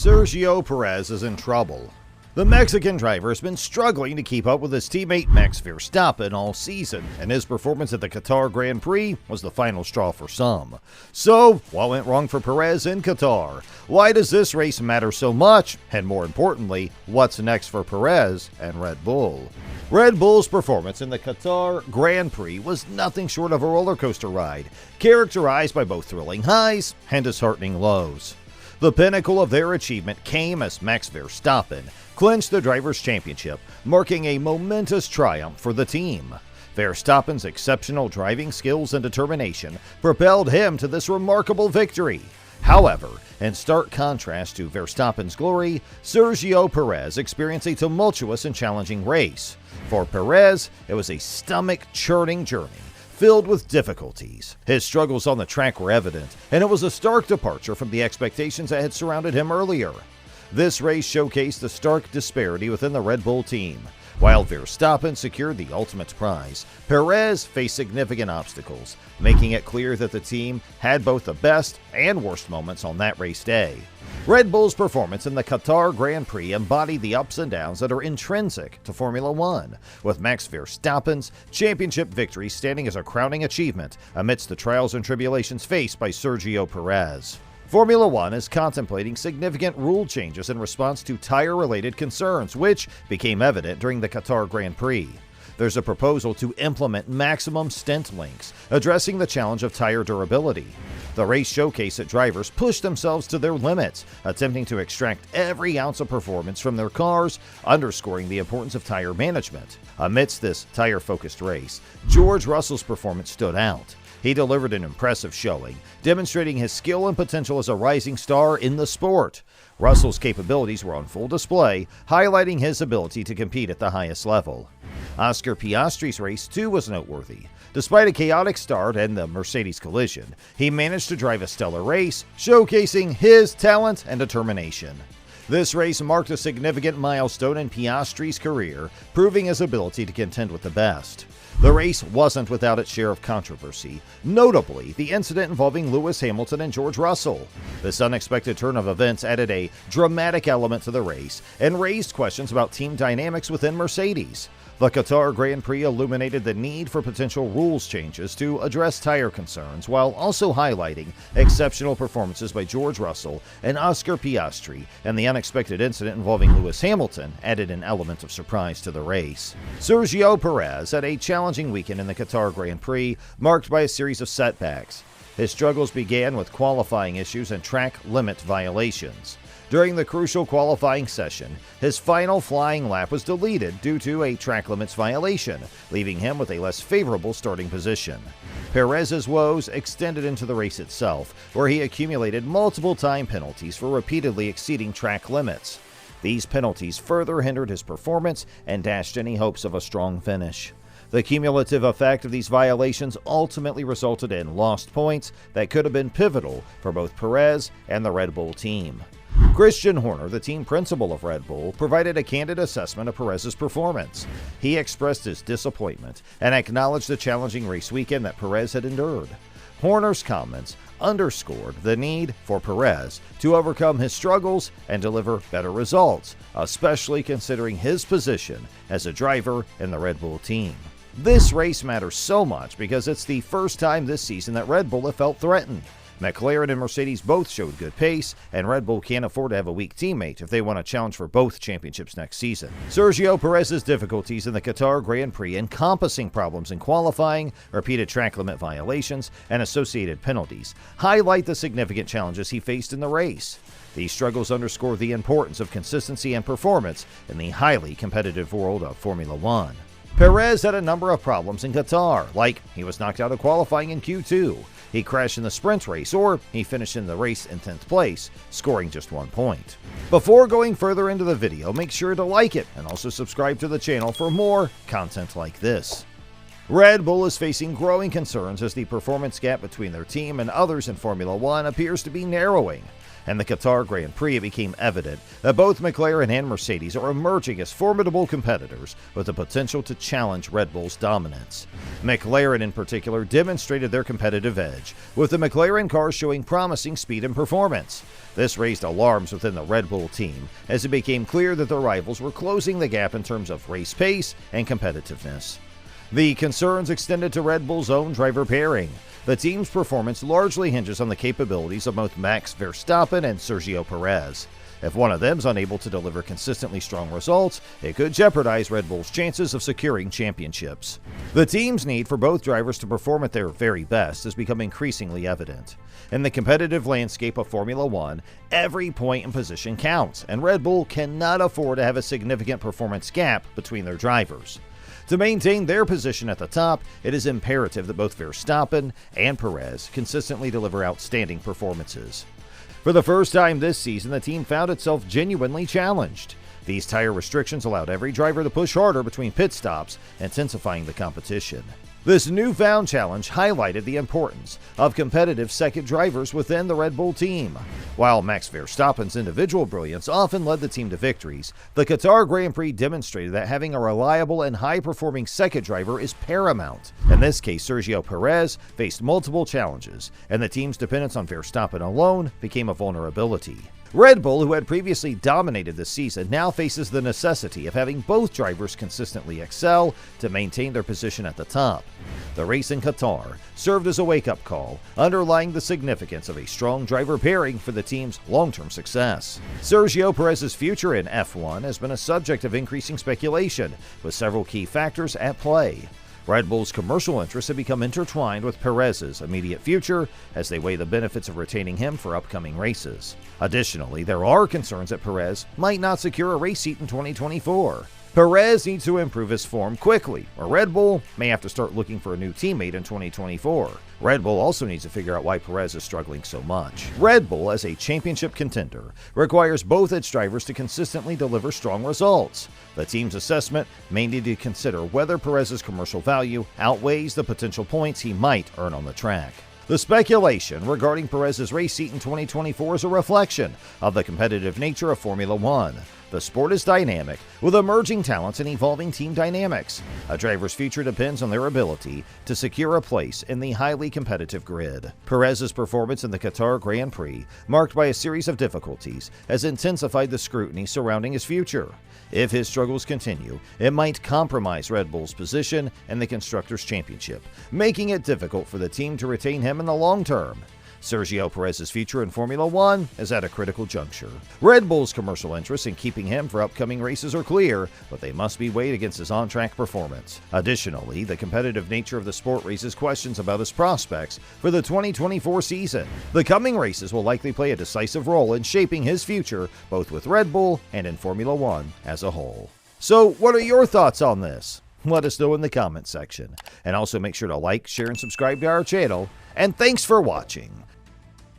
Sergio Perez is in trouble. The Mexican driver has been struggling to keep up with his teammate Max Verstappen all season, and his performance at the Qatar Grand Prix was the final straw for some. So, what went wrong for Perez in Qatar? Why does this race matter so much? And more importantly, what's next for Perez and Red Bull? Red Bull's performance in the Qatar Grand Prix was nothing short of a roller coaster ride, characterized by both thrilling highs and disheartening lows. The pinnacle of their achievement came as Max Verstappen clinched the Drivers' Championship, marking a momentous triumph for the team. Verstappen's exceptional driving skills and determination propelled him to this remarkable victory. However, in stark contrast to Verstappen's glory, Sergio Perez experienced a tumultuous and challenging race. For Perez, it was a stomach-churning journey filled with difficulties. His struggles on the track were evident, and it was a stark departure from the expectations that had surrounded him earlier. This race showcased the stark disparity within the Red Bull team. While Verstappen secured the ultimate prize, Perez faced significant obstacles, making it clear that the team had both the best and worst moments on that race day. Red Bull's performance in the Qatar Grand Prix embodied the ups and downs that are intrinsic to Formula One, with Max Verstappen's championship victory standing as a crowning achievement amidst the trials and tribulations faced by Sergio Perez. Formula One is contemplating significant rule changes in response to tire-related concerns, which became evident during the Qatar Grand Prix. There's a proposal to implement maximum stint lengths, addressing the challenge of tire durability. The race showcased that drivers pushed themselves to their limits, attempting to extract every ounce of performance from their cars, underscoring the importance of tire management. Amidst this tire-focused race, George Russell's performance stood out. He delivered an impressive showing, demonstrating his skill and potential as a rising star in the sport. Russell's capabilities were on full display, highlighting his ability to compete at the highest level. Oscar Piastri's race, too, was noteworthy. Despite a chaotic start and the Mercedes collision, he managed to drive a stellar race, showcasing his talent and determination. This race marked a significant milestone in Piastri's career, proving his ability to contend with the best. The race wasn't without its share of controversy, notably the incident involving Lewis Hamilton and George Russell. This unexpected turn of events added a dramatic element to the race and raised questions about team dynamics within Mercedes. The Qatar Grand Prix illuminated the need for potential rules changes to address tire concerns, while also highlighting exceptional performances by George Russell and Oscar Piastri, and the unexpected incident involving Lewis Hamilton added an element of surprise to the race. Sergio Perez had a challenging weekend in the Qatar Grand Prix, marked by a series of setbacks. His struggles began with qualifying issues and track limit violations. During the crucial qualifying session, his final flying lap was deleted due to a track limits violation, leaving him with a less favorable starting position. Perez's woes extended into the race itself, where he accumulated multiple time penalties for repeatedly exceeding track limits. These penalties further hindered his performance and dashed any hopes of a strong finish. The cumulative effect of these violations ultimately resulted in lost points that could have been pivotal for both Perez and the Red Bull team. Christian Horner, the team principal of Red Bull, provided a candid assessment of Perez's performance. He expressed his disappointment and acknowledged the challenging race weekend that Perez had endured. Horner's comments underscored the need for Perez to overcome his struggles and deliver better results, especially considering his position as a driver in the Red Bull team. This race matters so much because it's the first time this season that Red Bull have felt threatened. McLaren and Mercedes both showed good pace, and Red Bull can't afford to have a weak teammate if they want to challenge for both championships next season. Sergio Perez's difficulties in the Qatar Grand Prix, encompassing problems in qualifying, repeated track limit violations, and associated penalties, highlight the significant challenges he faced in the race. These struggles underscore the importance of consistency and performance in the highly competitive world of Formula One. Perez had a number of problems in Qatar, like he was knocked out of qualifying in Q2, he crashed in the sprint race, or he finished in the race in 10th place, scoring just 1 point. Before going further into the video, make sure to like it and also subscribe to the channel for more content like this. Red Bull is facing growing concerns as the performance gap between their team and others in Formula One appears to be narrowing. In the Qatar Grand Prix, it became evident that both McLaren and Mercedes are emerging as formidable competitors with the potential to challenge Red Bull's dominance. McLaren in particular demonstrated their competitive edge, with the McLaren cars showing promising speed and performance. This raised alarms within the Red Bull team as it became clear that their rivals were closing the gap in terms of race pace and competitiveness. The concerns extended to Red Bull's own driver pairing. The team's performance largely hinges on the capabilities of both Max Verstappen and Sergio Perez. If one of them is unable to deliver consistently strong results, it could jeopardize Red Bull's chances of securing championships. The team's need for both drivers to perform at their very best has become increasingly evident. In the competitive landscape of Formula One, every point and position counts, and Red Bull cannot afford to have a significant performance gap between their drivers. To maintain their position at the top, it is imperative that both Verstappen and Perez consistently deliver outstanding performances. For the first time this season, the team found itself genuinely challenged. These tire restrictions allowed every driver to push harder between pit stops, intensifying the competition. This newfound challenge highlighted the importance of competitive second drivers within the Red Bull team. While Max Verstappen's individual brilliance often led the team to victories, the Qatar Grand Prix demonstrated that having a reliable and high-performing second driver is paramount. In this case, Sergio Perez faced multiple challenges, and the team's dependence on Verstappen alone became a vulnerability. Red Bull, who had previously dominated the season, now faces the necessity of having both drivers consistently excel to maintain their position at the top. The race in Qatar served as a wake-up call, underlying the significance of a strong driver pairing for the team's long-term success. Sergio Perez's future in F1 has been a subject of increasing speculation, with several key factors at play. Red Bull's commercial interests have become intertwined with Perez's immediate future as they weigh the benefits of retaining him for upcoming races. Additionally, there are concerns that Perez might not secure a race seat in 2024. Perez needs to improve his form quickly, or Red Bull may have to start looking for a new teammate in 2024. Red Bull also needs to figure out why Perez is struggling so much. Red Bull, as a championship contender, requires both its drivers to consistently deliver strong results. The team's assessment may need to consider whether Perez's commercial value outweighs the potential points he might earn on the track. The speculation regarding Perez's race seat in 2024 is a reflection of the competitive nature of Formula One. The sport is dynamic, with emerging talents and evolving team dynamics. A driver's future depends on their ability to secure a place in the highly competitive grid. Perez's performance in the Qatar Grand Prix, marked by a series of difficulties, has intensified the scrutiny surrounding his future. If his struggles continue, it might compromise Red Bull's position in the Constructors' Championship, making it difficult for the team to retain him in the long term. Sergio Perez's future in Formula One is at a critical juncture. Red Bull's commercial interests in keeping him for upcoming races are clear, but they must be weighed against his on-track performance. Additionally, the competitive nature of the sport raises questions about his prospects for the 2024 season. The coming races will likely play a decisive role in shaping his future, both with Red Bull and in Formula One as a whole. So, what are your thoughts on this? Let us know in the comments section. And also make sure to like, share, and subscribe to our channel. And thanks for watching.